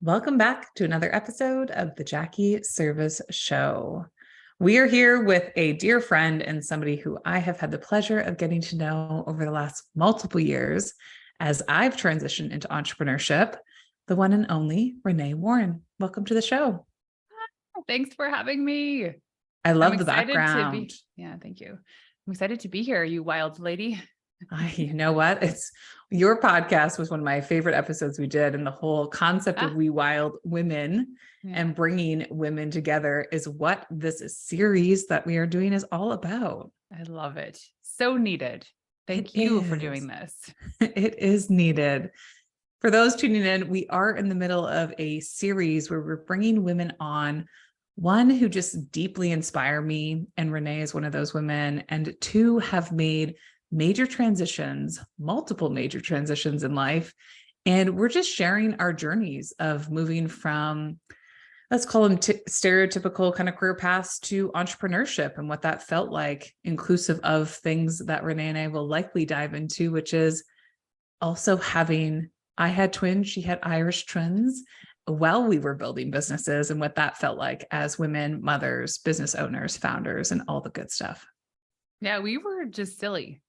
Welcome back to another episode of the Jackie Service Show. We are here with a dear friend and somebody who I have had the pleasure of getting to know over the last multiple years as I've transitioned into entrepreneurship, the one and only Renée Warren. Welcome to the show. Thanks for having me. I I'm love the excited to be. background. Yeah, thank you. I'm excited to be here, you wild lady. You know what? It's your podcast was one of my favorite episodes we did, and the whole concept of We Wild Women and bringing women together is what this series that we are doing is all about. I love it. So needed. Thank you for doing this. It is needed. For those tuning in, we are in the middle of a series where we're bringing women on, one who just deeply inspire me, and Renee is one of those women, and two have made major transitions, multiple major transitions in life. And we're just sharing our journeys of moving from, let's call them stereotypical kind of career paths to entrepreneurship and what that felt like, inclusive of things that Renee and I will likely dive into, which is also I had twins, she had Irish twins while we were building businesses and what that felt like as women, mothers, business owners, founders, and all the good stuff. Yeah, we were just silly.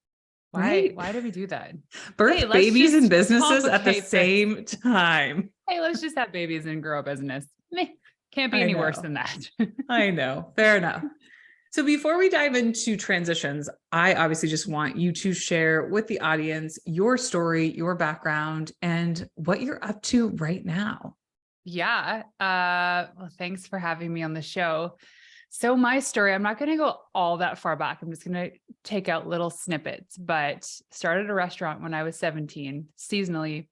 Right? Why did we do that? Birth babies and businesses at the same time. Hey, let's just have babies and grow a business. Can't be any worse than that. I know. Fair enough. So before we dive into transitions, I obviously just want you to share with the audience your story, your background, and what you're up to right now. Yeah. Well, thanks for having me on the show. So my story, I'm not going to go all that far back. I'm just going to take out little snippets, but started a restaurant when I was 17, seasonally,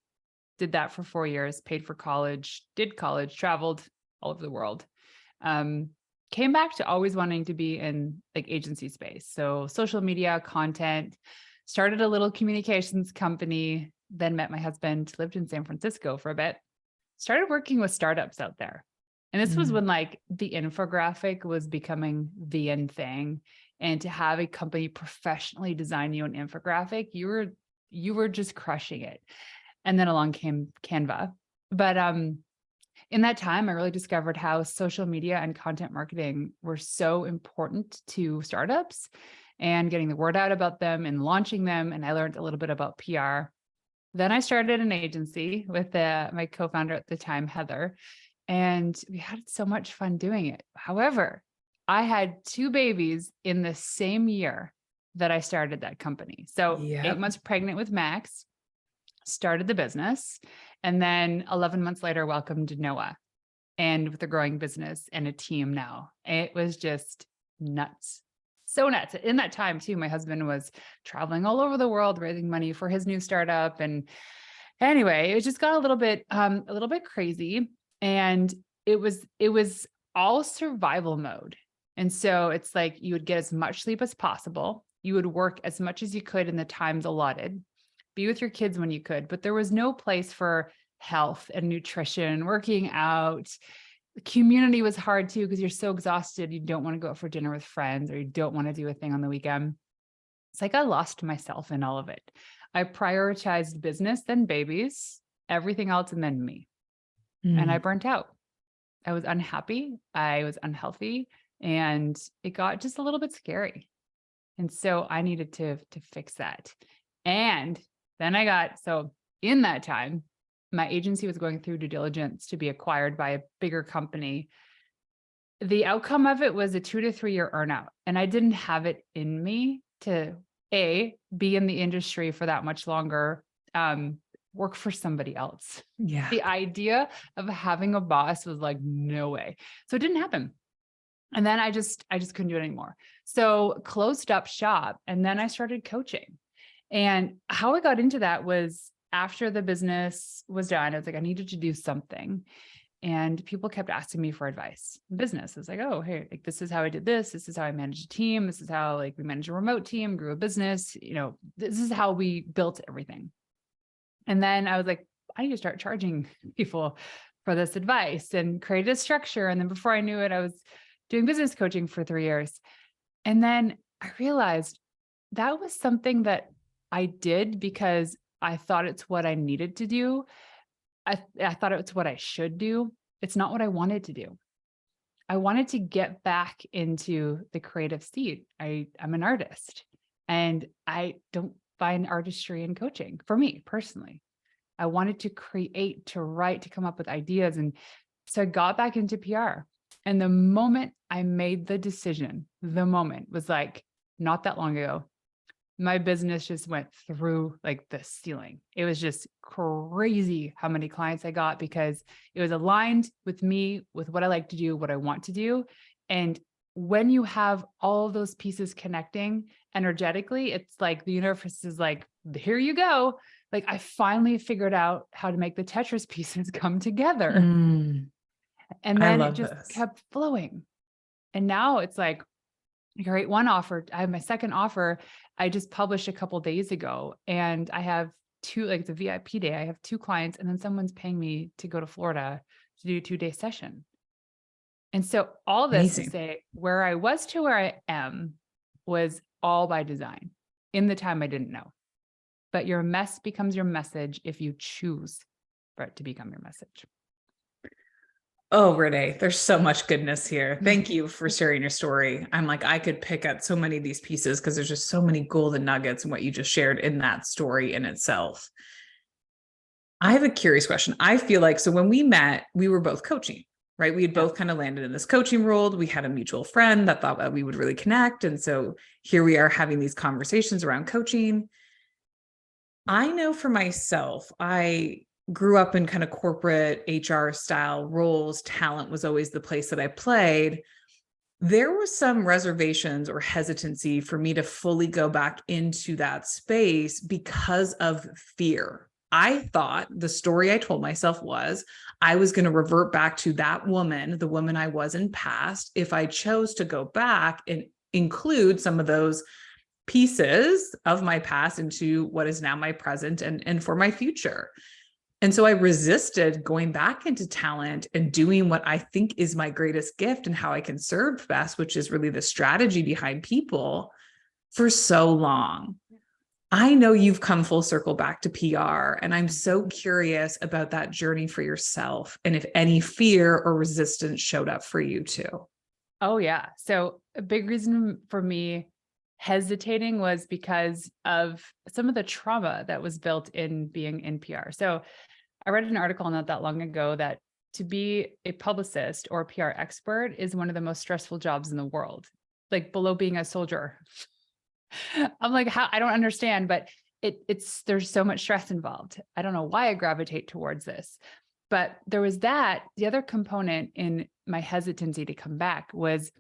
did that for 4 years, paid for college, did college, traveled all over the world. Came back to always wanting to be in like agency space. So social media, content, started a little communications company, then met my husband, lived in San Francisco for a bit, started working with startups out there. And this was when like the infographic was becoming the end thing. And to have a company professionally design you an infographic, you were just crushing it. And then along came Canva. But in that time, I really discovered how social media and content marketing were so important to startups and getting the word out about them and launching them. And I learned a little bit about PR. Then I started an agency with my co-founder at the time, Heather. And we had so much fun doing it. However, I had 2 babies in the same year that I started that company. So 8 months pregnant with Max, started the business, and then 11 months later, welcomed Noah, and with a growing business and a team now. It was just nuts. So nuts. In that time too, my husband was traveling all over the world, raising money for his new startup. And anyway, it just got a little bit crazy. And it was all survival mode. And so it's like you would get as much sleep as possible. You would work as much as you could in the times allotted, be with your kids when you could, but there was no place for health and nutrition, working out. The community was hard too, because you're so exhausted. You don't want to go out for dinner with friends, or you don't want to do a thing on the weekend. It's like I lost myself in all of it. I prioritized business, then babies, everything else, and then me. And I burnt out. I was unhappy. I was unhealthy, and it got just a little bit scary. And so I needed to fix that. And then so in that time, my agency was going through due diligence to be acquired by a bigger company. The outcome of it was a 2 to 3 year earnout. And I didn't have it in me to be in the industry for that much longer, work for somebody else. Yeah. The idea of having a boss was like, no way. So it didn't happen. And then I just couldn't do it anymore. So closed up shop. And then I started coaching. And how I got into that was after the business was done, I was like, I needed to do something. And people kept asking me for advice. Business is like, oh, hey, like this is how I did this. This is how I managed a team. This is how like we managed a remote team, grew a business. This is how we built everything. And then I was like, I need to start charging people for this advice and create a structure. And then before I knew it, I was doing business coaching for 3 years. And then I realized that was something that I did because I thought it's what I needed to do. I thought it's what I should do. It's not what I wanted to do. I wanted to get back into the creative seat. I'm an artist, and I don't find artistry in coaching for me personally. I wanted to create, to write, to come up with ideas. And so I got back into PR. And the moment I made the decision, the moment was like not that long ago, my business just went through like the ceiling. It was just crazy how many clients I got because it was aligned with me, with what I like to do, what I want to do. And when you have all of those pieces connecting energetically, it's like the universe is like, here you go. Like I finally figured out how to make the Tetris pieces come together. Mm, And I then it love just this. kept flowing. And now it's like, great, one offer. I have my second offer. I just published a couple days ago, and I have two, like it's a VIP day. I have two clients, and then someone's paying me to go to Florida to do a 2-day session. And so all this to Amazing. say, where I was to where I am was all by design in the time I didn't know. But your mess becomes your message if you choose for it to become your message. Oh, Renee, there's so much goodness here. Thank you for sharing your story. I'm like, I could pick at so many of these pieces because there's just so many golden nuggets in what you just shared in that story in itself. I have a curious question. I feel like, so when we met, we were both coaching, right? We had both kind of landed in this coaching world. We had a mutual friend that thought that we would really connect. And so here we are having these conversations around coaching. I know for myself, I grew up in kind of corporate HR style roles. Talent was always the place that I played. There was some reservations or hesitancy for me to fully go back into that space because of fear. I thought the story I told myself was I was going to revert back to that woman, the woman I was in past, if I chose to go back and include some of those pieces of my past into what is now my present and for my future. And so I resisted going back into talent and doing what I think is my greatest gift and how I can serve best, which is really the strategy behind people for so long. I know you've come full circle back to PR, and I'm so curious about that journey for yourself and if any fear or resistance showed up for you too. Oh, yeah. So a big reason for me hesitating was because of some of the trauma that was built in being in PR. So I read an article not that long ago that to be a publicist or a PR expert is one of the most stressful jobs in the world, like below being a soldier. I'm like, how? I don't understand, but there's so much stress involved. I don't know why I gravitate towards this, but there was that. The other component in my hesitancy to come back was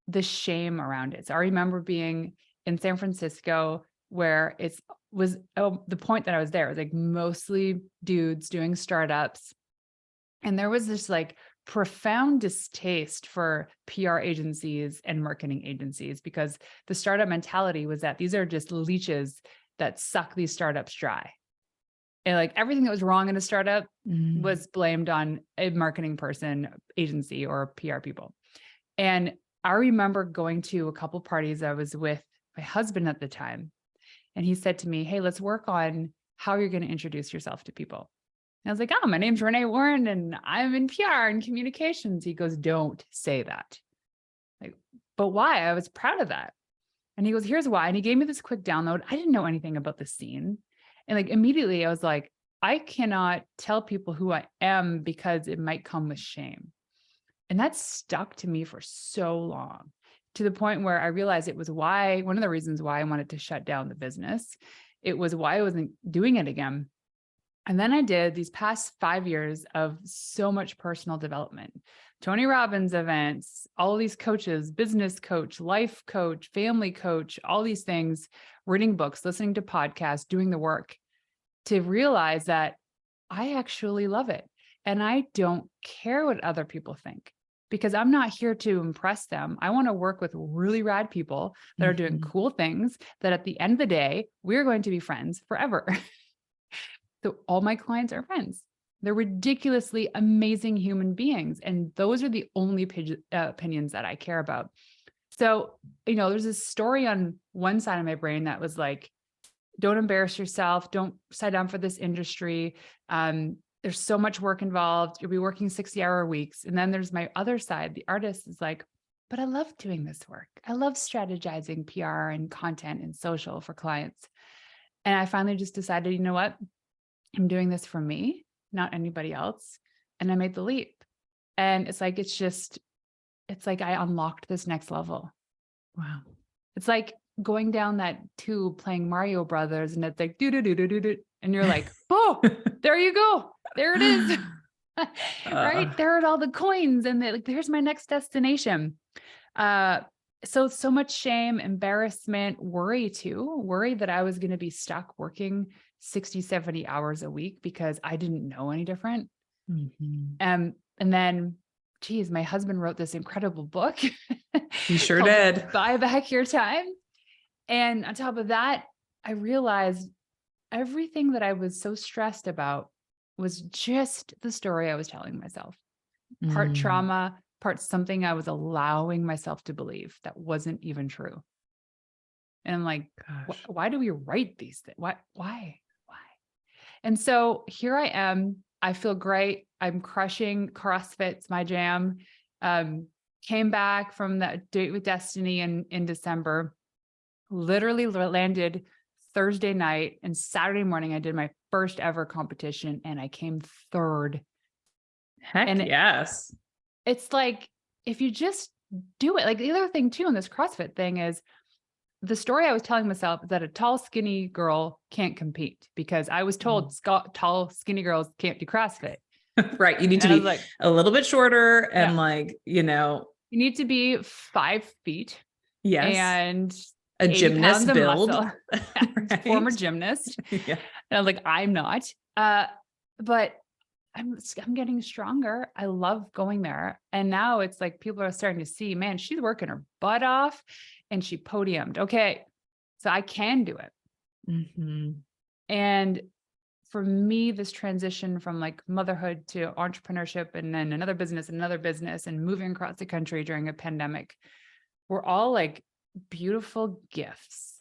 the shame around it. So I remember being in San Francisco where the point that I was there was like mostly dudes doing startups. And there was this like profound distaste for PR agencies and marketing agencies because the startup mentality was that these are just leeches that suck these startups dry. And like everything that was wrong in a startup was blamed on a marketing person, agency, or PR people. And I remember going to a couple parties. I was with my husband at the time, and he said to me, "Hey, let's work on how you're going to introduce yourself to people." And I was like, "Oh, my name's Renée Warren and I'm in PR and communications." He goes, "Don't say that." Like, but why? I was proud of that. And he goes, "Here's why." And he gave me this quick download. I didn't know anything about the scene. And like immediately I was like, I cannot tell people who I am because it might come with shame. And that stuck to me for so long, to the point where I realized it was one of the reasons why I wanted to shut down the business. It was why I wasn't doing it again. And then I did these past 5 years of so much personal development, Tony Robbins events, all of these coaches, business coach, life coach, family coach, all these things, reading books, listening to podcasts, doing the work to realize that I actually love it. And I don't care what other people think because I'm not here to impress them. I want to work with really rad people that are doing cool things that at the end of the day, we're going to be friends forever. So all my clients are friends. They're ridiculously amazing human beings. And those are the only opinions that I care about. So, there's this story on one side of my brain that was like, don't embarrass yourself. Don't sign down for this industry. there's so much work involved. You'll be working 60-hour weeks. And then there's my other side. The artist is like, but I love doing this work. I love strategizing PR and content and social for clients. And I finally just decided, you know what? I'm doing this for me, not anybody else. And I made the leap. And it's like I unlocked this next level. Wow. It's like going down that tube playing Mario Brothers, and it's like do do do do do do, and you're like, oh, there you go, there it is, right? There are all the coins, and like, there's my next destination. So much shame, embarrassment, worry that I was going to be stuck working 60, 70 hours a week because I didn't know any different. Mm-hmm. And then, geez, my husband wrote this incredible book. He sure did. Buy Back Your Time. And on top of that, I realized everything that I was so stressed about was just the story I was telling myself. Part trauma, part something I was allowing myself to believe that wasn't even true. And I'm like, why do we write these things? Why? And so here I am. I feel great. I'm crushing CrossFit's my jam. Came back from that date with Destiny in December, literally landed Thursday night, and Saturday morning, I did my first ever competition and I came third. Heck and yes. It's like, if you just do it, like the other thing too, in this CrossFit thing is the story I was telling myself is that a tall, skinny girl can't compete, because I was told tall, skinny girls can't do CrossFit. Right. You need to be like a little bit shorter and you need to be 5 feet. Yes. And a gymnast build. Right? Former gymnast. Yeah. And I was like, I'm not, but I'm getting stronger. I love going there. And now it's like, people are starting to see, man, she's working her butt off and she podiumed. Okay. So I can do it. Mm-hmm. And for me, this transition from like motherhood to entrepreneurship, and then another business and moving across the country during a pandemic, were all like beautiful gifts.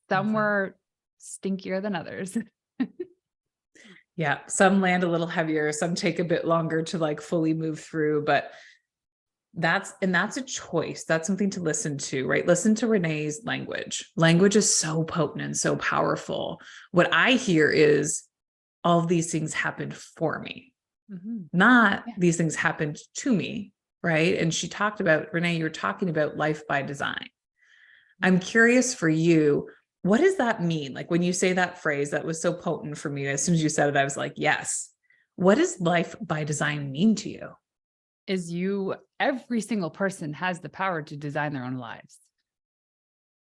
Some were stinkier than others. Yeah. Some land a little heavier, some take a bit longer to like fully move through, but that's a choice. That's something to listen to, right? Listen to Renee's language. Language is so potent and so powerful. What I hear is all of these things happened for me, not these things happened to me. Right. And she talked about, Renee, you're talking about life by design. I'm curious for you, what does that mean? Like when you say that phrase, that was so potent for me. As soon as you said it, I was like, yes. What does life by design mean to you? Every single person has the power to design their own lives.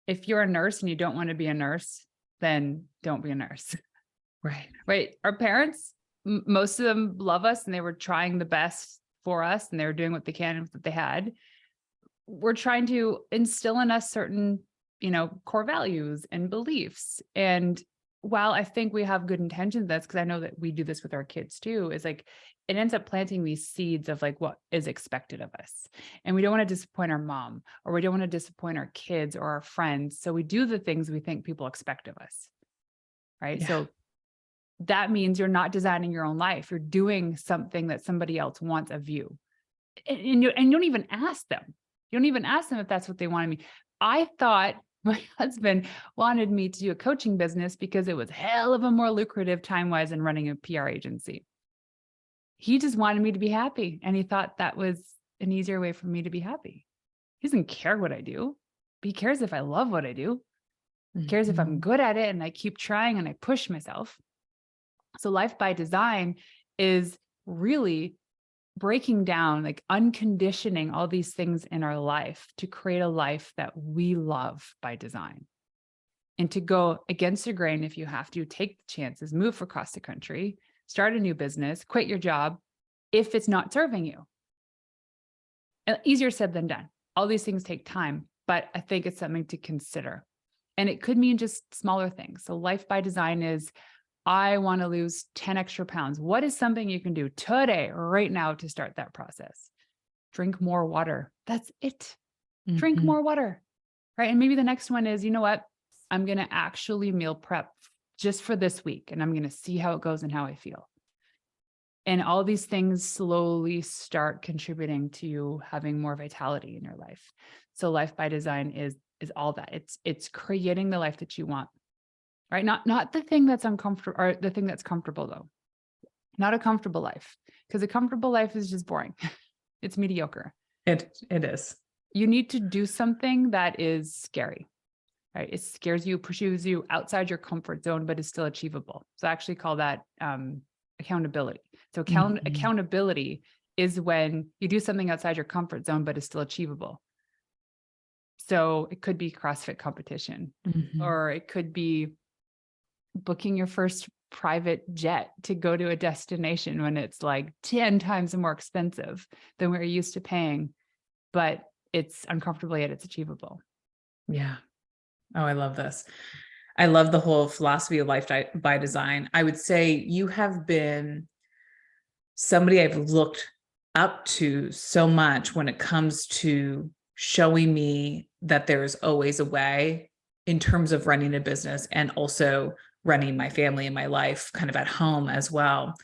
If you're a nurse and you don't want to be a nurse, then don't be a nurse. Right. Right. Our parents, most of them love us and they were trying the best for us and they were doing what they can with what they had. We're trying to instill in us certain, core values and beliefs. And while I think we have good intentions, that's because I know that we do this with our kids too, is like, it ends up planting these seeds of like what is expected of us. And we don't want to disappoint our mom, or we don't want to disappoint our kids or our friends. So we do the things we think people expect of us. Right. Yeah. So that means you're not designing your own life. You're doing something that somebody else wants of you. And you don't even ask them. You don't even ask them if that's what they wanted me. I thought my husband wanted me to do a coaching business because it was hell of a more lucrative time-wise than running a PR agency. He just wanted me to be happy. And he thought that was an easier way for me to be happy. He doesn't care what I do, but he cares if I love what I do. He cares if I'm good at it and I keep trying and I push myself. So life by design is really breaking down, like unconditioning all these things in our life to create a life that we love by design. And to go against the grain, if you have to, take the chances, move across the country, start a new business, quit your job if it's not serving you. Easier said than done. All these things take time, but I think it's something to consider. And it could mean just smaller things. So life by design is, I want to lose 10 extra pounds. What is something you can do today, right now, to start that process? Drink more water. That's it. Drink more water, right? And maybe the next one is, you know what? I'm going to actually meal prep just for this week, and I'm going to see how it goes and how I feel. And all these things slowly start contributing to you having more vitality in your life. So life by design is all that. It's creating the life that you want, right? Not the thing that's uncomfortable, or the thing that's comfortable though. Not a comfortable life, because a comfortable life is just boring. It's mediocre. It is. You need to do something that is scary, right? It scares you, pushes you outside your comfort zone, but is still achievable. So I actually call that accountability. So accountability is when you do something outside your comfort zone, but is still achievable. So it could be CrossFit competition, or it could be booking your first private jet to go to a destination when it's like 10 times more expensive than we're used to paying, but it's uncomfortable yet it's achievable. Yeah. Oh, I love this. I love the whole philosophy of life by design. I would say you have been somebody I've looked up to so much when it comes to showing me that there's always a way in terms of running a business and also running my family and my life kind of at home as well.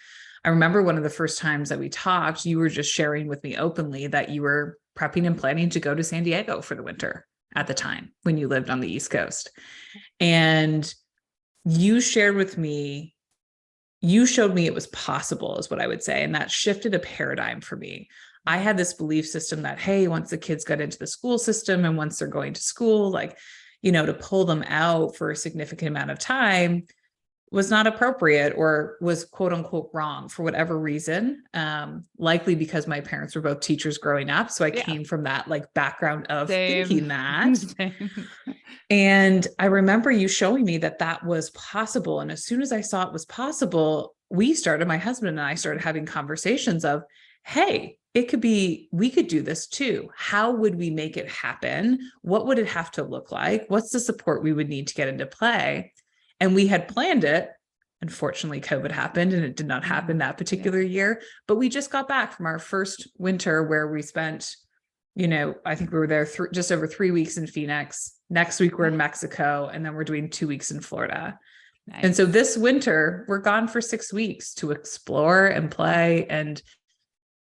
I remember one of the first times that we talked, you were just sharing with me openly that you were prepping and planning to go to San Diego for the winter at the time when you lived on the East Coast. And you shared with me, you showed me it was possible, is what I would say. And that shifted a paradigm for me. I had this belief system that, hey, once the kids got into the school system and once they're going to school, like, you know, to pull them out for a significant amount of time was not appropriate, or was quote unquote wrong for whatever reason. Likely because my parents were both teachers growing up. So I came from that like background of thinking that. And I remember you showing me that that was possible. And as soon as I saw it was possible, my husband and I started having conversations of, hey, it could be, we could do this too. How would we make it happen? What would it have to look like? What's the support we would need to get into play? And we had planned it. Unfortunately, COVID happened and it did not happen that particular year, but we just got back from our first winter where we spent, you know, I think we were there just over 3 weeks in Phoenix. Next week, we're in Mexico, and then we're doing 2 weeks in Florida. Nice. And so this winter, we're gone for 6 weeks to explore and play and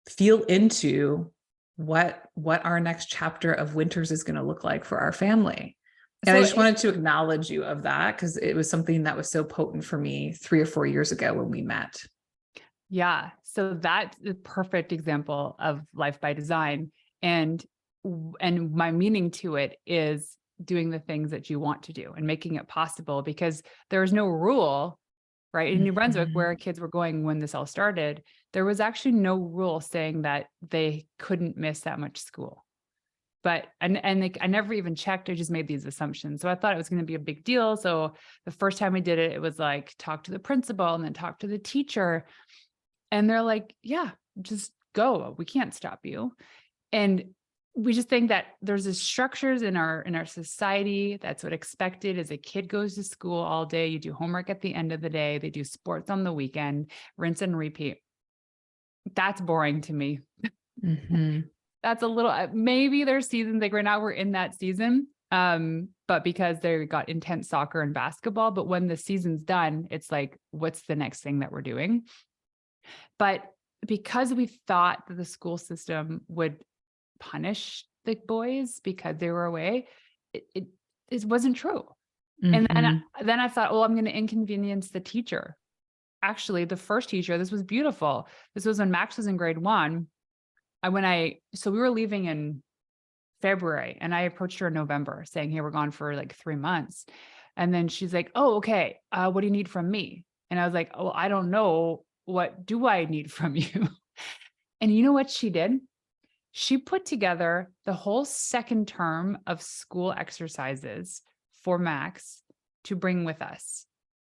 feel into what our next chapter of winters is going to look like for our family. And I just wanted to acknowledge you of that, because it was something that was so potent for me 3 or 4 years ago when we met. Yeah. So that's the perfect example of life by design. And my meaning to it is doing the things that you want to do and making it possible, because there's no rule, right? In New Brunswick, where kids were going when this all started, there was actually no rule saying that they couldn't miss that much school. But, I never even checked. I just made these assumptions. So I thought it was going to be a big deal. So the first time we did it, it was like, talk to the principal and then talk to the teacher. And they're like, yeah, just go. We can't stop you. And we just think that there's these structures in our society. That's what expected is a kid goes to school all day. You do homework at the end of the day. They do sports on the weekend, rinse and repeat. That's boring to me. That's a little, maybe there's seasons like right now we're in that season. But because they got intense soccer and basketball, but when the season's done, it's like, what's the next thing that we're doing? But because we thought that the school system would punish the boys because they were away, it wasn't true. And then I thought, oh, I'm going to inconvenience the teacher. Actually, the first teacher, this was beautiful. This was when Max was in grade 1. So we were leaving in February and I approached her in November saying, hey, we're gone for like 3 months. And then she's like, oh, okay. What do you need from me? And I was like, oh, I don't know. What do I need from you? And you know what she did? She put together the whole second term of school exercises for Max to bring with us.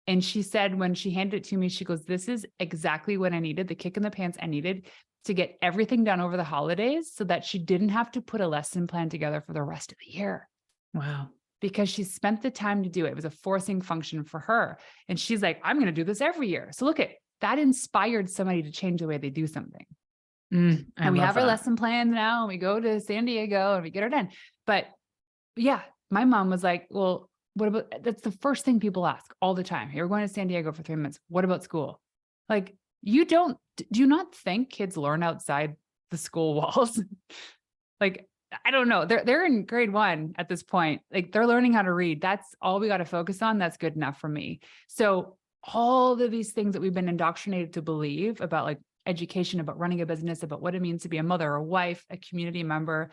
And she said, when she handed it to me, she goes, this is exactly what I needed, the kick in the pants I needed to get everything done over the holidays so that she didn't have to put a lesson plan together for the rest of the year. Wow. Because she spent the time to do it. It was a forcing function for her. And she's like, I'm going to do this every year. So look, that inspired somebody to change the way they do something. And we have our lesson plans now and we go to San Diego and we get her done. But yeah, my mom was like, well, what about, that's the first thing people ask all the time. Hey, we're going to San Diego for 3 months. What about school? Like, do you not think kids learn outside the school walls? Like, I don't know. They're in grade 1 at this point. Like, they're learning how to read. That's all we got to focus on. That's good enough for me. So all of these things that we've been indoctrinated to believe about, like education, about running a business, about what it means to be a mother, a wife, a community member,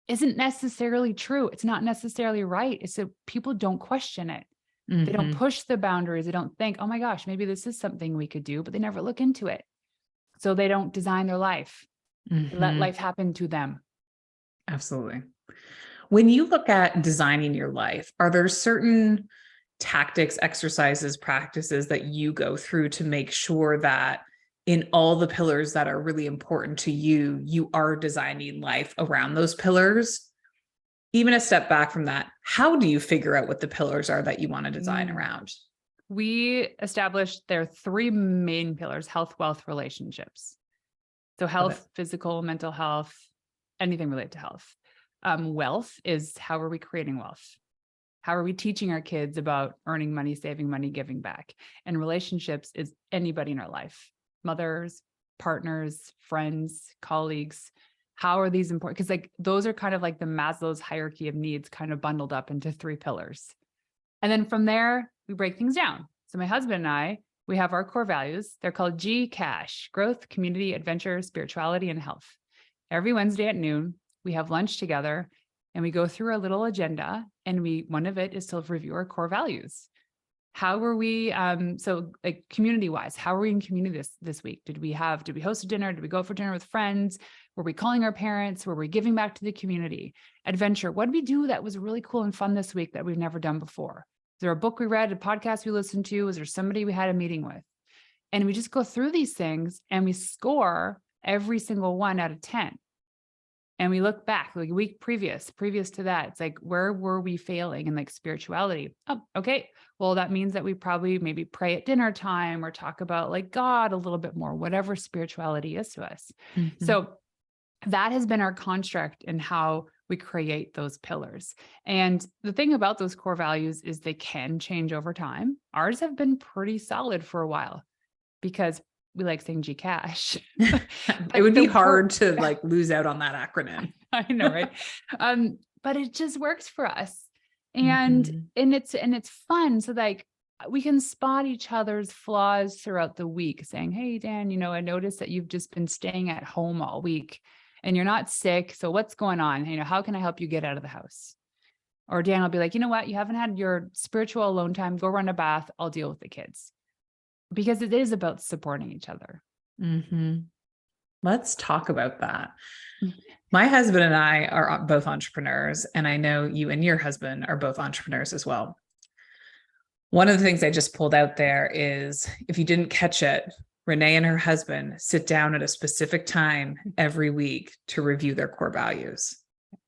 isn't necessarily true. It's not necessarily right. It's that people don't question it. They don't push the boundaries. They don't think, oh my gosh, maybe this is something we could do, but they never look into it. So they don't design their life. They let life happen to them. Absolutely. When you look at designing your life, are there certain tactics, exercises, practices that you go through to make sure that in all the pillars that are really important to you, you are designing life around those pillars? Even a step back from that, how do you figure out what the pillars are that you want to design around? We established there are 3 main pillars: health, wealth, relationships. So health, physical, mental health, anything related to health. Wealth is, how are we creating wealth? How are we teaching our kids about earning money, saving money, giving back? And relationships is anybody in our life: mothers, partners, friends, colleagues. How are these important? Because like those are kind of like the Maslow's hierarchy of needs kind of bundled up into 3 pillars. And then from there, we break things down. So my husband and I, we have our core values. They're called GCASH: growth, community, adventure, spirituality, and health. Every Wednesday at noon, we have lunch together and we go through our little agenda, and one of it is to review our core values. How were we, so like community wise, how are we in community this week? Did we host a dinner? Did we go for dinner with friends? Were we calling our parents? Were we giving back to the community? Adventure: what did we do that was really cool and fun this week that we've never done before? Is there a book we read, a podcast we listened to? Was there somebody we had a meeting with? And we just go through these things and we score every single one out of 10. And we look back like a week previous to that, it's like, where were we failing in like spirituality? Oh, okay. Well, that means that we probably maybe pray at dinner time or talk about like God a little bit more, whatever spirituality is to us. So that has been our construct in how we create those pillars. And the thing about those core values is they can change over time. Ours have been pretty solid for a while because we like saying GCash. It would be hard to like lose out on that acronym. I know, right? But it just works for us. And it's fun. So like we can spot each other's flaws throughout the week, saying, hey, Dan, I noticed that you've just been staying at home all week and you're not sick. So what's going on? How can I help you get out of the house? Or Dan will be like, you know what? You haven't had your spiritual alone time. Go run a bath. I'll deal with the kids. Because it is about supporting each other. Let's talk about that. My husband and I are both entrepreneurs, and I know you and your husband are both entrepreneurs as well. One of the things I just pulled out there is, if you didn't catch it, Renee and her husband sit down at a specific time every week to review their core values.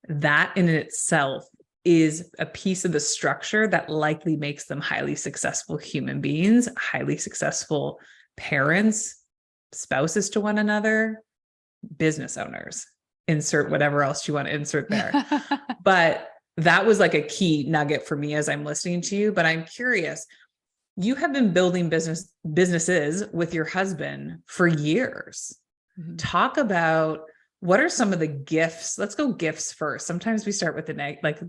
That in itself is a piece of the structure that likely makes them highly successful human beings, highly successful parents, spouses to one another, business owners, insert whatever else you want to insert there. But that was like a key nugget for me as I'm listening to you. But I'm curious, you have been building businesses with your husband for years. Talk about, what are some of the gifts? Let's go gifts first. Sometimes we start with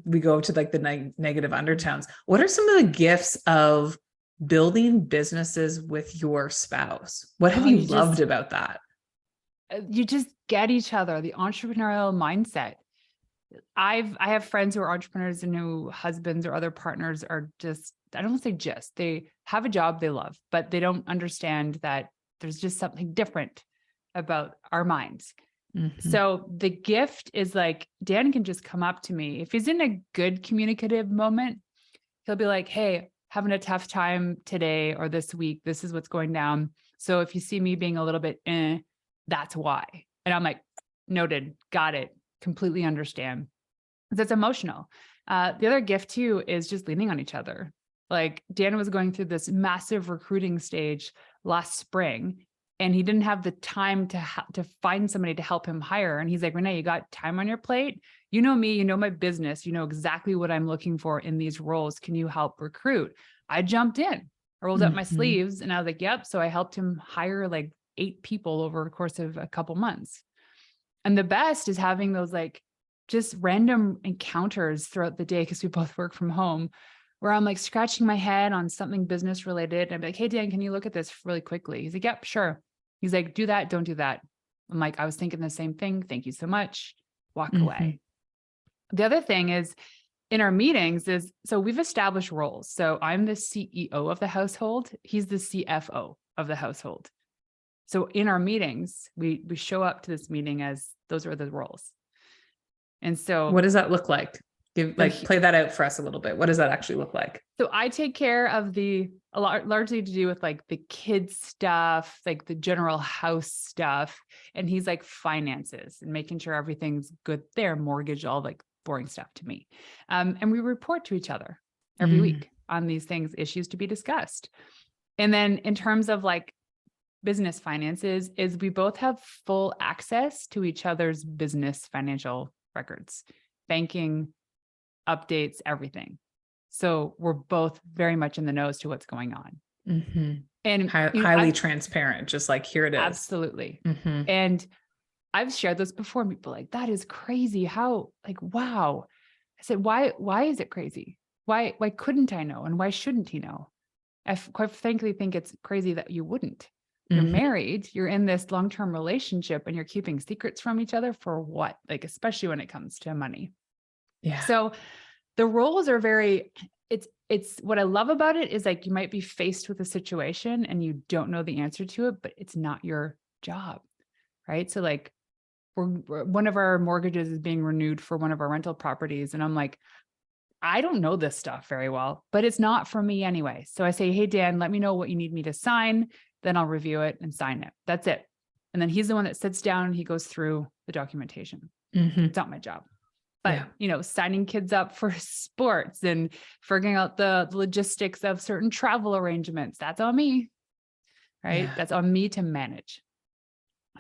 we go to like the negative undertones. What are some of the gifts of building businesses with your spouse? What have you loved about that? You just get each other, the entrepreneurial mindset. I have friends who are entrepreneurs and who husbands or other partners are just, I don't want to say just, they have a job they love, but they don't understand that there's just something different about our minds. So the gift is like, Dan can just come up to me. If he's in a good communicative moment, he'll be like, hey, having a tough time today or this week, this is what's going down. So if you see me being a little bit, that's why. And I'm like, noted, got it, completely understand. That's emotional. The other gift too is just leaning on each other. Like Dan was going through this massive recruiting stage last spring, and he didn't have the time to find somebody to help him hire. And he's like, Renee, you got time on your plate? You know me, you know my business, you know exactly what I'm looking for in these roles. Can you help recruit? I jumped in, I rolled up my sleeves and I was like, yep. So I helped him hire like 8 people over the course of a couple months. And the best is having those like just random encounters throughout the day, because we both work from home, where I'm like scratching my head on something business related. And I'd be like, hey, Dan, can you look at this really quickly? He's like, yep, sure. He's like, do that, don't do that. I'm like, I was thinking the same thing. Thank you so much. Walk away. The other thing is in our meetings is, so we've established roles. So I'm the CEO of the household. He's the CFO of the household. So in our meetings, we show up to this meeting as those are the roles. And so what does that look like? Play that out for us a little bit. What does that actually look like? So I take care of largely to do with like the kids stuff, like the general house stuff. And he's like finances and making sure everything's good there, mortgage, all like boring stuff to me. And we report to each other every week on these things, issues to be discussed. And then in terms of like business finances, is we both have full access to each other's business financial records, banking, updates, everything. So we're both very much in the know as to what's going on. And highly transparent, just like here it is. Absolutely. And I've shared this before. People are like, that is crazy. How, like, wow. I said, why is it crazy? Why couldn't I know? And why shouldn't he know? I quite frankly think it's crazy that you wouldn't. You're married, you're in this long-term relationship, and you're keeping secrets from each other for what? Like, especially when it comes to money. Yeah. So the roles are it's what I love about it is like, you might be faced with a situation and you don't know the answer to it, but it's not your job. Right. So like one of our mortgages is being renewed for one of our rental properties. And I'm like, I don't know this stuff very well, but it's not for me anyway. So I say, hey, Dan, let me know what you need me to sign. Then I'll review it and sign it. That's it. And then he's the one that sits down and he goes through the documentation. It's not my job. But, signing kids up for sports and figuring out the logistics of certain travel arrangements, that's on me, right? Yeah. That's on me to manage.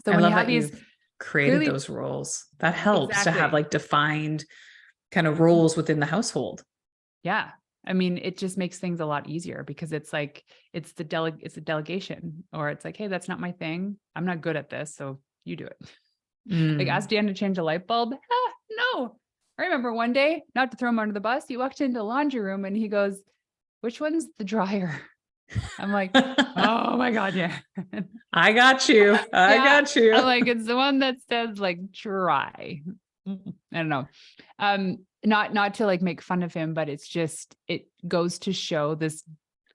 So when you have these created those roles, that helps to have like defined kind of roles within the household. Yeah. I mean, it just makes things a lot easier because it's like, it's a delegation, or it's like, hey, that's not my thing. I'm not good at this. So you do it. Like ask Dan to change a light bulb. No. I remember one day, not to throw him under the bus, he walked into the laundry room and he goes, which one's the dryer? I'm like, oh my God, yeah. I got you. I got you. I'm like, it's the one that says like dry. I don't know. Not to like make fun of him, but it's just, it goes to show this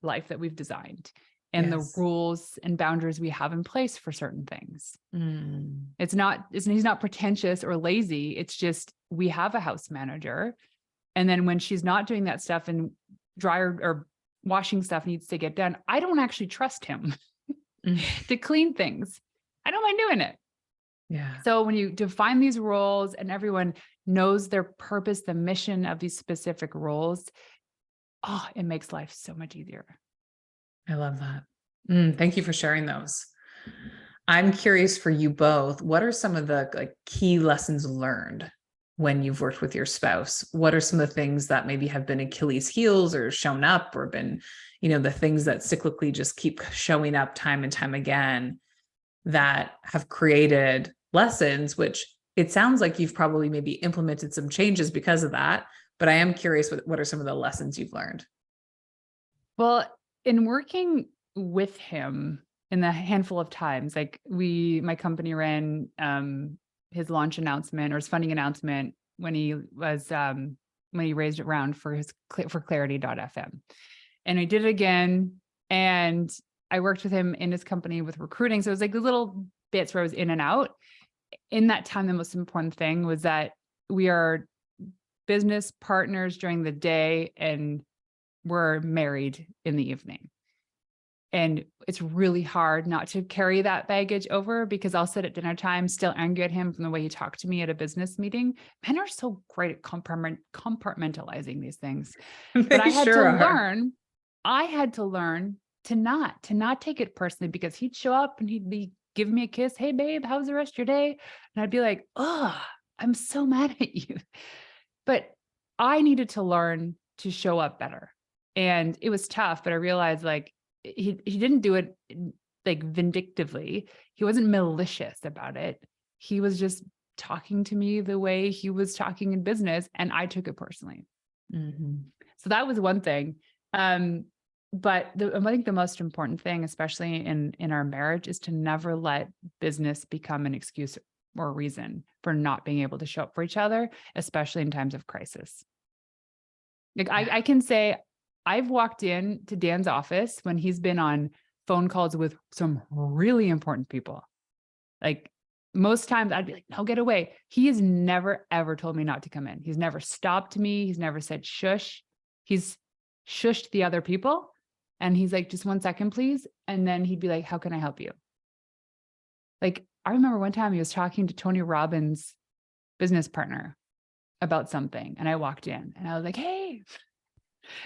life that we've designed and the rules and boundaries we have in place for certain things. He's not pretentious or lazy. It's just, we have a house manager. And then when she's not doing that stuff and dryer or washing stuff needs to get done, I don't actually trust him to clean things. I don't mind doing it. Yeah. So when you define these roles and everyone knows their purpose, the mission of these specific roles, it makes life so much easier. I love that. Thank you for sharing those. I'm curious for you both, what are some of the like key lessons learned when you've worked with your spouse? What are some of the things that maybe have been Achilles heels or shown up or been, the things that cyclically just keep showing up time and time again that have created lessons, which it sounds like you've probably maybe implemented some changes because of that, but I am curious, what are some of the lessons you've learned? Well, in working with him in the handful of times, like my company ran his launch announcement or his funding announcement when he raised it round for clarity.fm. And I did it again. And I worked with him in his company with recruiting. So it was like the little bits where I was in and out. In that time, the most important thing was that we are business partners during the day and we're married in the evening. And it's really hard not to carry that baggage over because I'll sit at dinner time, still angry at him from the way he talked to me at a business meeting. Men are so great at compartmentalizing these things. But I had to learn to not take it personally, because he'd show up and he'd be giving me a kiss. Hey babe, how's the rest of your day? And I'd be like, oh, I'm so mad at you. But I needed to learn to show up better. And it was tough, but I realized like, he didn't do it like vindictively. He wasn't malicious about it. He was just talking to me the way he was talking in business, and I took it personally. So that was one thing. But I think the most important thing, especially in our marriage, is to never let business become an excuse or a reason for not being able to show up for each other, especially in times of crisis. Like I can say I've walked in to Dan's office when he's been on phone calls with some really important people. Like most times I'd be like, no, get away. He has never, ever told me not to come in. He's never stopped me. He's never said shush. He's shushed the other people. And he's like, just 1 second, please. And then he'd be like, how can I help you? Like, I remember one time he was talking to Tony Robbins' business partner about something. And I walked in and I was like, hey,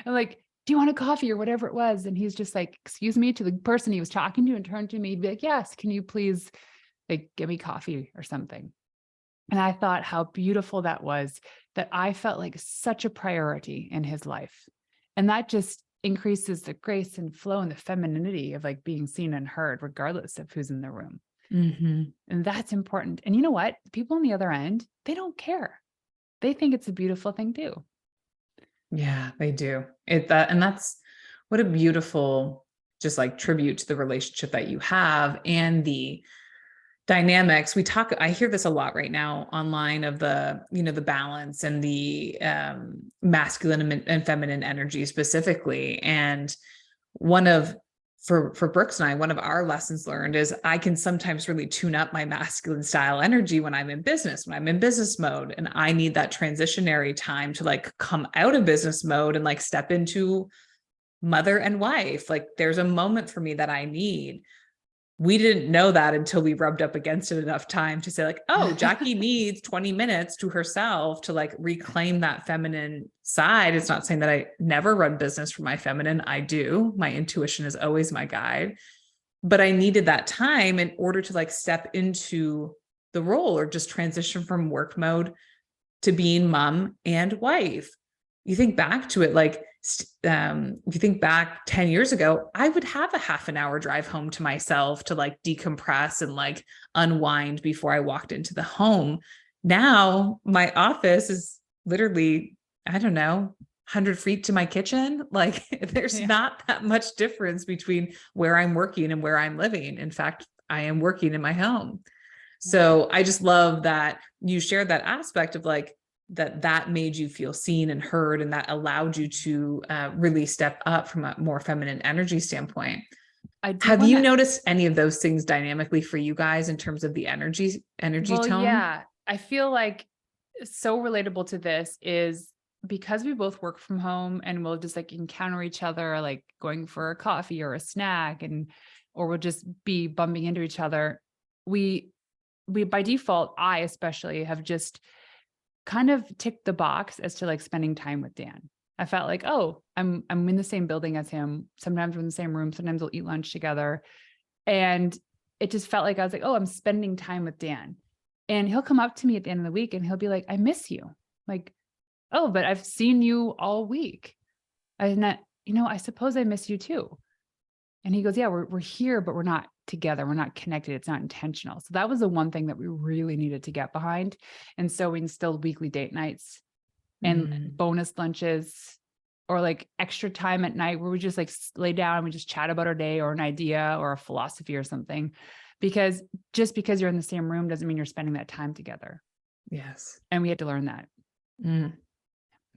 I'm like, do you want a coffee or whatever it was? And he's just like, excuse me, to the person he was talking to, and turned to me. He'd be like, yes, can you please like give me coffee or something? And I thought how beautiful that was, that I felt like such a priority in his life. And that just increases the grace and flow and the femininity of like being seen and heard, regardless of who's in the room. And that's important. And you know what? People on the other end, they don't care. They think it's a beautiful thing too. Yeah, they do. And that's what a beautiful, just like tribute to the relationship that you have and the dynamics. I hear this a lot right now online of the balance and the masculine and feminine energy specifically. And for Brooks and I, one of our lessons learned is I can sometimes really tune up my masculine style energy when I'm in business mode. And I need that transitionary time to like come out of business mode and like step into mother and wife. Like there's a moment for me that I need. We didn't know that until we rubbed up against it enough time to say like, oh, Jackie needs 20 minutes to herself to like reclaim that feminine side. It's not saying that I never run business for my feminine. I do. My intuition is always my guide, but I needed that time in order to like step into the role or just transition from work mode to being mom and wife. You think back to it, like, if you think back 10 years ago, I would have a half an hour drive home to myself to like decompress and like unwind before I walked into the home. Now my office is literally, I don't know, 100 feet to my kitchen. Like there's not that much difference between where I'm working and where I'm living. In fact, I am working in my home. So I just love that you shared that aspect of like, that made you feel seen and heard, and that allowed you to really step up from a more feminine energy standpoint. Have you noticed any of those things dynamically for you guys in terms of the energy tone? Yeah, I feel like so relatable to this is because we both work from home and we'll just like encounter each other, like going for a coffee or a snack, or we'll just be bumping into each other. We by default, I especially have just kind of ticked the box as to like spending time with Dan. I felt like, oh, I'm in the same building as him. Sometimes we're in the same room. Sometimes we'll eat lunch together. And it just felt like I was like, oh, I'm spending time with Dan. And he'll come up to me at the end of the week and he'll be like, I miss you. Like, oh, but I've seen you all week. I suppose I miss you too. And he goes, yeah, we're here, but we're not together. We're not connected. It's not intentional. So that was the one thing that we really needed to get behind. And so we instilled weekly date nights and bonus lunches, or like extra time at night where we just like lay down and we just chat about our day or an idea or a philosophy or something. Because just because you're in the same room doesn't mean you're spending that time together. Yes. And we had to learn that.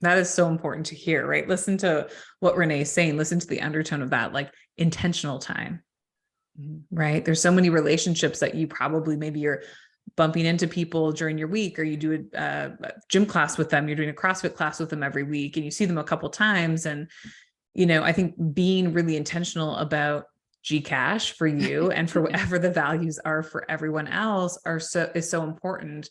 That is so important to hear, right? Listen to what Renee is saying. Listen to the undertone of that, like intentional time, right? There's so many relationships that you probably, maybe you're bumping into people during your week, or you do a gym class with them. You're doing a CrossFit class with them every week and you see them a couple times. And, I think being really intentional about Gcash for you and for whatever the values are for everyone else is so important.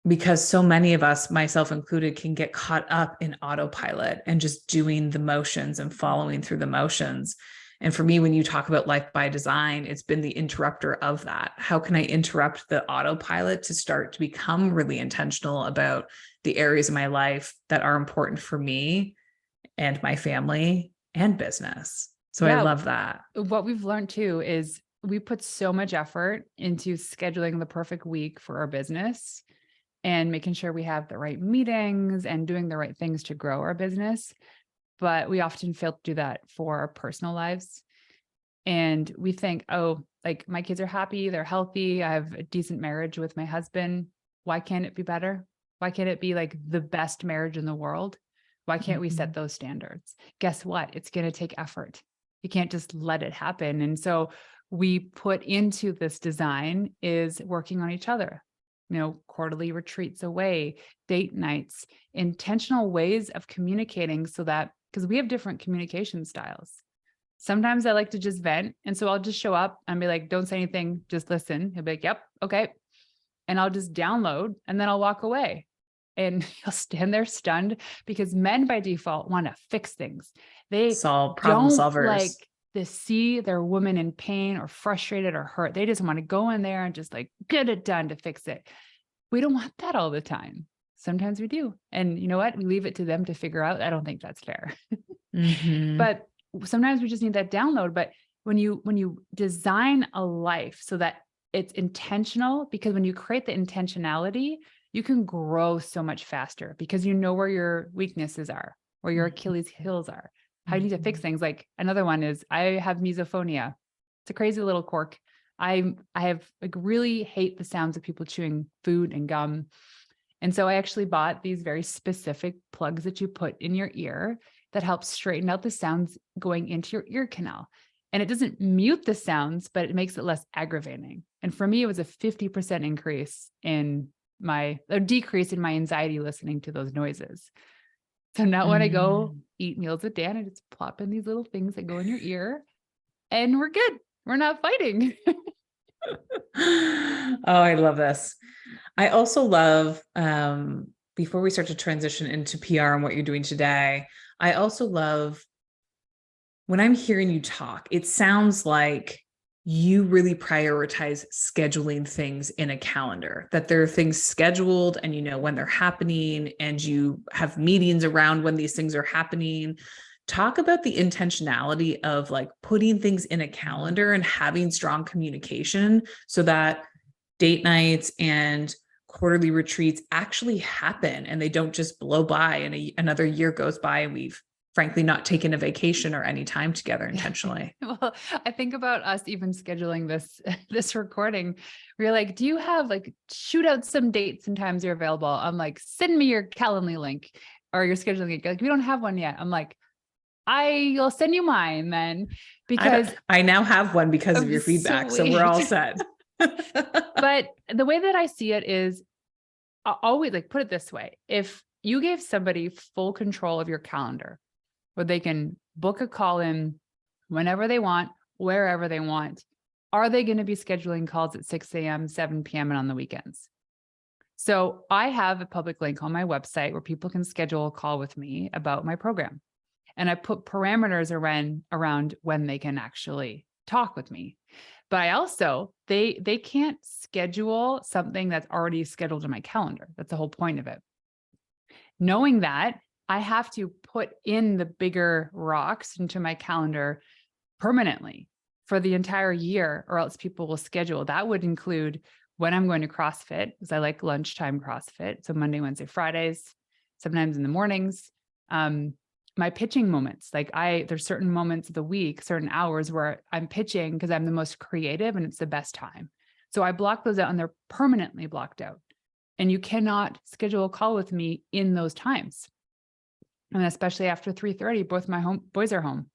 Because so many of us, myself included, can get caught up in autopilot and just doing the motions and following through the motions. And for me, when you talk about life by design, it's been the interrupter of that. How can I interrupt the autopilot to start to become really intentional about the areas of my life that are important for me and my family and business? So I love that. What we've learned too is we put so much effort into scheduling the perfect week for our business and making sure we have the right meetings and doing the right things to grow our business. But we often fail to do that for our personal lives. And we think, oh, like my kids are happy, they're healthy, I have a decent marriage with my husband. Why can't it be better? Why can't it be like the best marriage in the world? Why can't we set those standards? Guess what? It's going to take effort. You can't just let it happen. And so we put into this design is working on each other, quarterly retreats away, date nights, intentional ways of communicating so that, because we have different communication styles. Sometimes I like to just vent. And so I'll just show up and be like, don't say anything, just listen. He'll be like, yep, okay. And I'll just download and then I'll walk away. And he'll stand there stunned because men by default want to fix things. They solve problem don't solvers. like to see their woman in pain or frustrated or hurt. They just want to go in there and just like get it done to fix it. We don't want that all the time. Sometimes we do. And you know what? We leave it to them to figure out. I don't think that's fair. But sometimes we just need that download. But when you design a life so that it's intentional, because when you create the intentionality, you can grow so much faster because you know where your weaknesses are, where your Achilles heels are, how you need to fix things. Like another one is I have misophonia. It's a crazy little quirk. I have like really hate the sounds of people chewing food and gum. And so I actually bought these very specific plugs that you put in your ear that helps straighten out the sounds going into your ear canal. And it doesn't mute the sounds, but it makes it less aggravating. And for me, it was a 50% increase in decrease in my anxiety listening to those noises. So now when I go eat meals with Dan, I just plop in these little things that go in your ear and we're good. We're not fighting. Oh, I love this. I also love, before we start to transition into PR and what you're doing today, I also love when I'm hearing you talk, it sounds like you really prioritize scheduling things in a calendar, that there are things scheduled and you know when they're happening and you have meetings around when these things are happening. Talk about the intentionality of like putting things in a calendar and having strong communication so that date nights and quarterly retreats actually happen and they don't just blow by and another year goes by and we've frankly not taken a vacation or any time together intentionally. Well, I think about us even scheduling this recording. We're like, do you have like shoot out some dates and times you're available? I'm like, send me your Calendly link or your scheduling link. Like, we don't have one yet. I'm like, I'll send you mine then because I now have one because of your feedback. So we're all set. But the way that I see it is I'll always like put it this way. If you gave somebody full control of your calendar, where they can book a call in whenever they want, wherever they want, are they going to be scheduling calls at 6 a.m., 7 p.m. and on the weekends? So I have a public link on my website where people can schedule a call with me about my program. And I put parameters around when they can actually talk with me. But I also, they can't schedule something that's already scheduled in my calendar. That's the whole point of it. Knowing that, I have to put in the bigger rocks into my calendar permanently for the entire year, or else people will schedule. That would include when I'm going to CrossFit, because I like lunchtime CrossFit. So Monday, Wednesday, Fridays, sometimes in the mornings. My pitching moments, like there's certain moments of the week, certain hours where I'm pitching because I'm the most creative and it's the best time. So I block those out and they're permanently blocked out. And you cannot schedule a call with me in those times. And especially after 3:30, both my boys are home.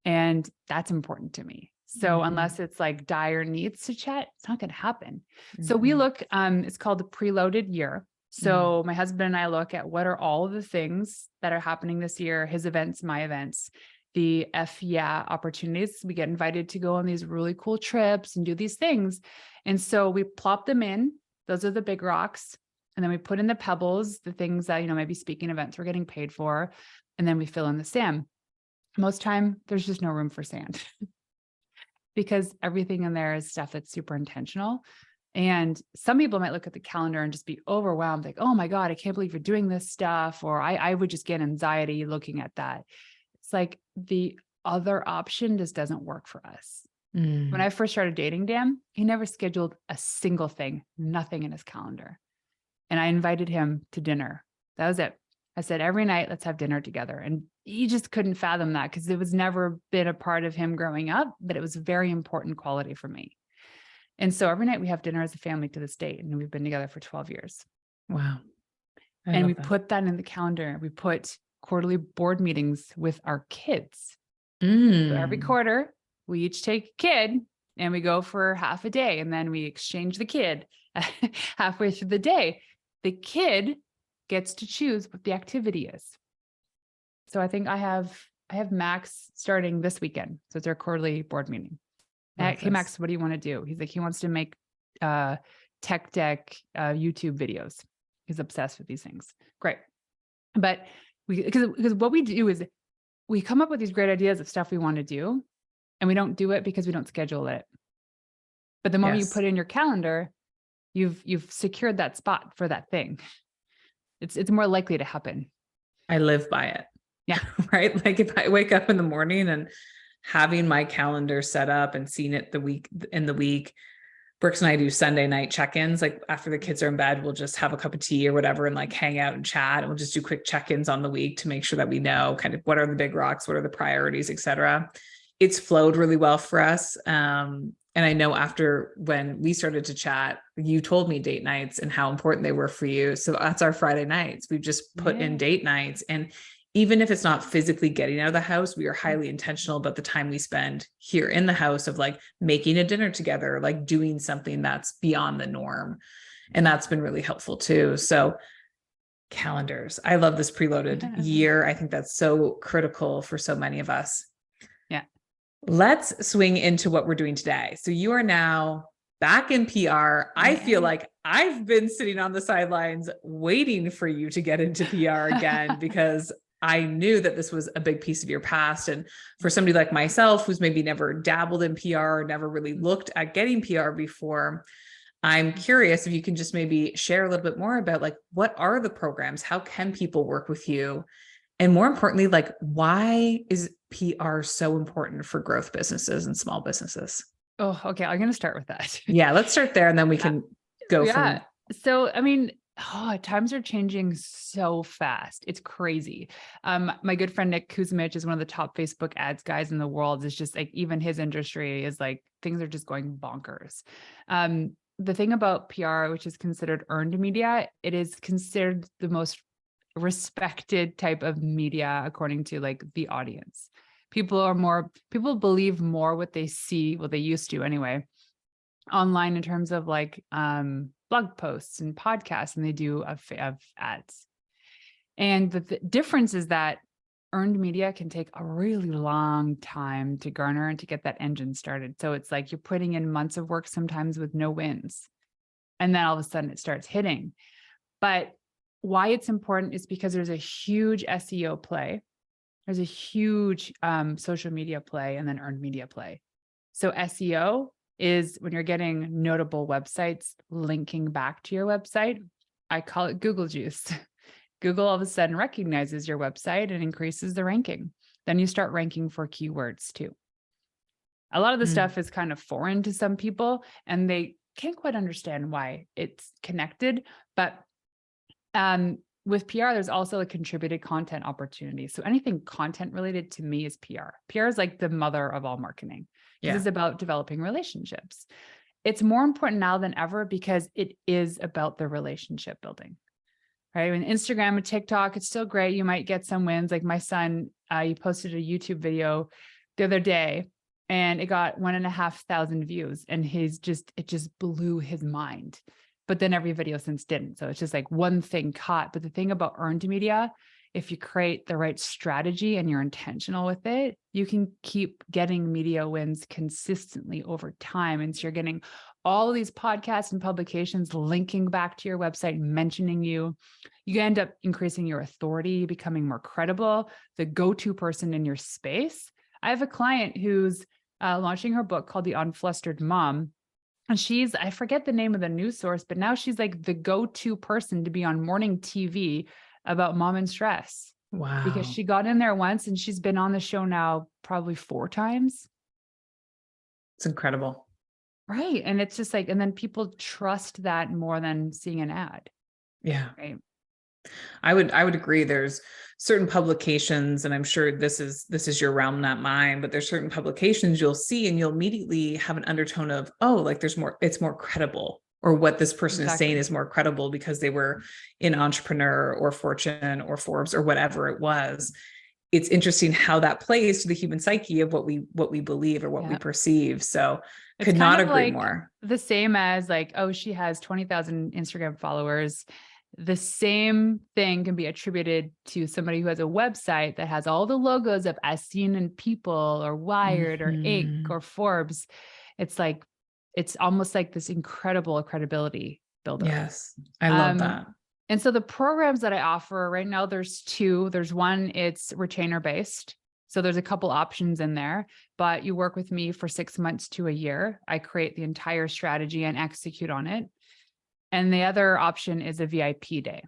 And that's important to me. So unless it's like dire needs to chat, it's not going to happen. So we look, it's called the preloaded year. So my husband and I look at what are all of the things that are happening this year, his events, my events, the opportunities. We get invited to go on these really cool trips and do these things. And so we plop them in. Those are the big rocks. And then we put in the pebbles, the things that, maybe speaking events we're getting paid for. And then we fill in the sand. Most time, there's just no room for sand because everything in there is stuff that's super intentional. And some people might look at the calendar and just be overwhelmed, like, oh my God, I can't believe you're doing this stuff. Or I would just get anxiety looking at that. It's like the other option just doesn't work for us. Mm. When I first started dating Dan, he never scheduled a single thing, nothing in his calendar. And I invited him to dinner. That was it. I said, every night, let's have dinner together. And he just couldn't fathom that because it was never been a part of him growing up, but it was a very important quality for me. And so every night we have dinner as a family to this date, and we've been together for 12 years. Wow. And we put that in the calendar. We put quarterly board meetings with our kids. So every quarter, we each take a kid and we go for half a day, and then we exchange the kid halfway through the day. The kid gets to choose what the activity is. So I think I have Max starting this weekend. So it's our quarterly board meeting. Hey, Max, what do you want to do? He's like, he wants to make tech deck YouTube videos. He's obsessed with these things. Great. But because what we do is we come up with these great ideas of stuff we want to do, and we don't do it because we don't schedule it. But the moment you put it in your calendar, you've secured that spot for that thing. It's more likely to happen. I live by it. Yeah. Right. Like if I wake up in the morning and having my calendar set up and seeing it in the week, Brooks and I do Sunday night check-ins. Like after the kids are in bed, we'll just have a cup of tea or whatever and like hang out and chat. And we'll just do quick check-ins on the week to make sure that we know kind of what are the big rocks, what are the priorities, et cetera. It's flowed really well for us. And I know after when we started to chat, you told me date nights and how important they were for you. So that's our Friday nights. We've just put in date nights. And even if it's not physically getting out of the house, we are highly intentional about the time we spend here in the house of like making a dinner together, like doing something that's beyond the norm. And that's been really helpful too. So calendars, I love this preloaded year. I think that's so critical for so many of us. Yeah. Let's swing into what we're doing today. So you are now back in PR. I feel like I've been sitting on the sidelines waiting for you to get into PR again, because I knew that this was a big piece of your past. And for somebody like myself, who's maybe never dabbled in PR, or never really looked at getting PR before, I'm curious if you can just maybe share a little bit more about like, what are the programs? How can people work with you? And more importantly, like, why is PR so important for growth businesses and small businesses? Oh, okay. I'm going to start with that. Yeah, let's start there. And then we can go from. So, I mean, times are changing so fast. It's crazy. My good friend, Nick Kuzmich, is one of the top Facebook ads guys in the world. It's just like, even his industry is like, things are just going bonkers. The thing about PR, which is considered earned media, it is considered the most respected type of media according to like the audience. People believe more what they see, what they used to anyway, online in terms of like blog posts and podcasts than they do of ads. And the difference is that earned media can take a really long time to garner and to get that engine started. So it's like you're putting in months of work sometimes with no wins. And then all of a sudden it starts hitting. But why it's important is because there's a huge SEO play. There's a huge social media play, and then earned media play. So SEO is when you're getting notable websites linking back to your website. I call it Google juice. Google all of a sudden recognizes your website and increases the ranking. Then you start ranking for keywords too. A lot of the stuff is kind of foreign to some people, and they can't quite understand why it's connected. But with PR, there's also a contributed content opportunity. So anything content related to me is PR. PR is like the mother of all marketing. This is about developing relationships. It's more important now than ever because it is about the relationship building, right? When Instagram and TikTok, it's still great. You might get some wins. Like my son, he posted a YouTube video the other day and it got 1,500 views, and it just blew his mind. But then every video since didn't. So it's just like one thing caught. But the thing about earned media, if you create the right strategy and you're intentional with it, you can keep getting media wins consistently over time. And so you're getting all of these podcasts and publications linking back to your website, mentioning you. You end up increasing your authority, becoming more credible, the go-to person in your space. I have a client who's launching her book called The Unflustered Mom. And I forget the name of the news source, but now she's like the go-to person to be on morning TV about mom and stress. because Wow. she got in there once and she's been on the show now probably 4 times. It's incredible. Right. And it's just like, and then people trust that more than seeing an ad. Yeah. Right. I would agree. There's certain publications, and I'm sure this is your realm, not mine, but there's certain publications you'll see and you'll immediately have an undertone of, oh, like it's more credible, or what this person is saying is more credible because they were in Entrepreneur or Fortune or Forbes or whatever it was. It's interesting how that plays to the human psyche of what we believe or what we perceive. So it's could kind not of agree like more. the same as like, oh, she has 20,000 Instagram followers. The same thing can be attributed to somebody who has a website that has all the logos of As Seen in People or Wired or Inc. or Forbes. It's like, it's almost like this incredible credibility builder. Yes, I love that. And so the programs that I offer right now, there's 2. There's one, it's retainer based. So there's a couple options in there, but you work with me for 6 months to a year. I create the entire strategy and execute on it. And the other option is a VIP day.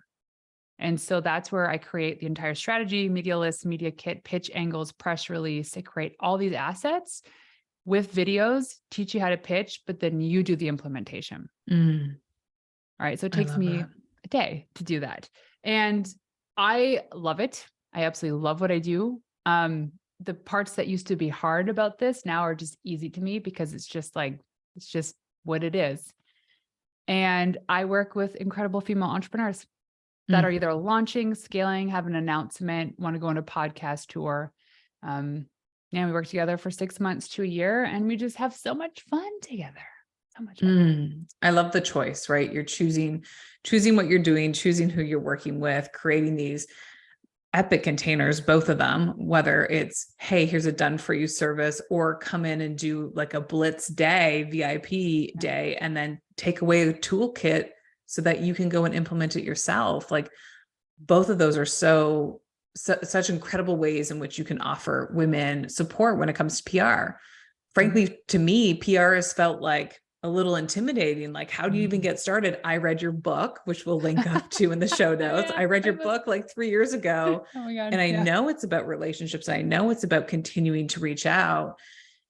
And so that's where I create the entire strategy, media list, media kit, pitch angles, press release. I create all these assets with videos, teach you how to pitch, but then you do the implementation. All right. So it takes me a day to do that. And I love it. I absolutely love what I do. The parts that used to be hard about this now are just easy to me because it's just what it is. And I work with incredible female entrepreneurs that are either launching, scaling, have an announcement, want to go on a podcast tour. And we work together for 6 months to a year, and we just have so much fun together. So much fun. I love the choice, right? You're choosing what you're doing, choosing who you're working with, creating these epic containers, both of them, whether it's, hey, here's a done for you service, or come in and do like a blitz day, VIP day, and then take away a toolkit so that you can go and implement it yourself. Like both of those are such incredible ways in which you can offer women support when it comes to PR. Frankly, to me, PR has felt like a little intimidating. Like, how do you even get started? I read your book, which we'll link up to in the show notes. I read your book like 3 years ago. Oh my God. And I know it's about relationships. I know it's about continuing to reach out.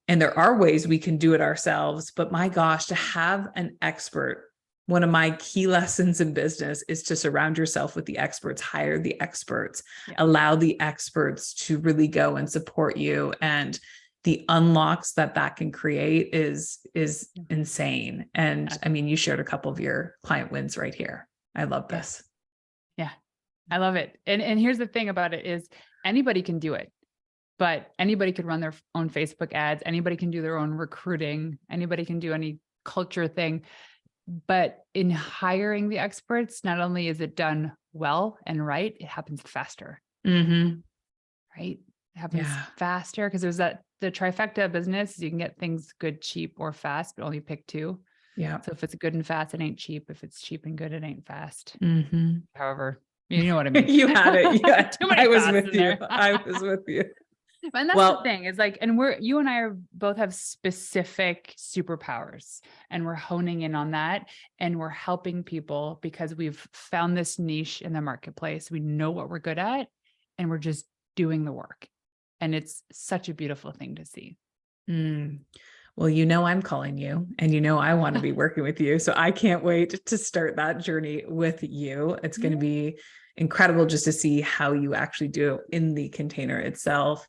And there are ways we can do it ourselves. But my gosh, to have an expert, one of my key lessons in business is to surround yourself with the experts, hire the experts, allow the experts to really go and support you. And the unlocks that can create is insane. And I mean, you shared a couple of your client wins right here. I love this. Yeah, I love it. And here's the thing about it is anybody can do it, but anybody could run their own Facebook ads. Anybody can do their own recruiting. Anybody can do any culture thing. But in hiring the experts, not only is it done well and right, it happens faster. Right? It happens faster because there's the trifecta of business. You can get things good, cheap, or fast, but only pick 2. Yeah. So if it's good and fast, it ain't cheap. If it's cheap and good, it ain't fast. However, you know what I mean. You had it. Yeah. Too many I was fasts with in you. there. I was with you. And that's the thing is like, and you and I both have specific superpowers, and we're honing in on that, and we're helping people because we've found this niche in the marketplace. We know what we're good at, and we're just doing the work. And it's such a beautiful thing to see. Well, I'm calling you, and I want to be working with you. So I can't wait to start that journey with you. It's going to be incredible just to see how you actually do it in the container itself.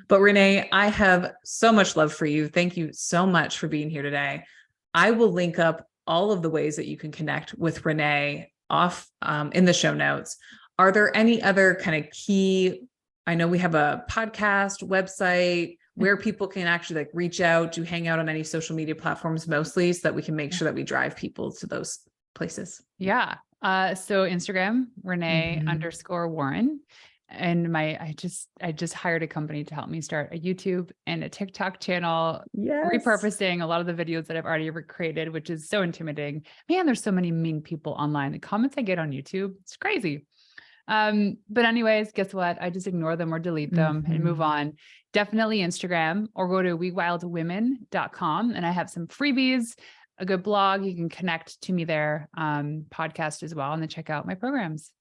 But Renee, I have so much love for you. Thank you so much for being here today. I will link up all of the ways that you can connect with Renee off in the show notes. Are there any other kind of key, I know we have a podcast, website, where people can actually like reach out, to hang out on any social media platforms mostly, so that we can make sure that we drive people to those places? Yeah. So Instagram, Renee _Warren. And I just hired a company to help me start a YouTube and a TikTok channel, repurposing a lot of the videos that I've already created, which is so intimidating. Man, there's so many mean people online. The comments I get on YouTube, it's crazy. But anyways, guess what? I just ignore them or delete them and move on. Definitely Instagram, or go to wewildwomen.com. And I have some freebies, a good blog. You can connect to me there, podcast as well, and then check out my programs.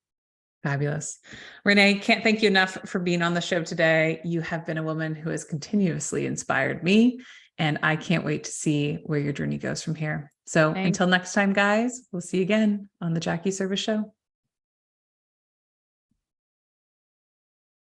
Fabulous. Renee, can't thank you enough for being on the show today. You have been a woman who has continuously inspired me, and I can't wait to see where your journey goes from here. So Thanks. until next time, guys, we'll see you again on the Jackie Service Show.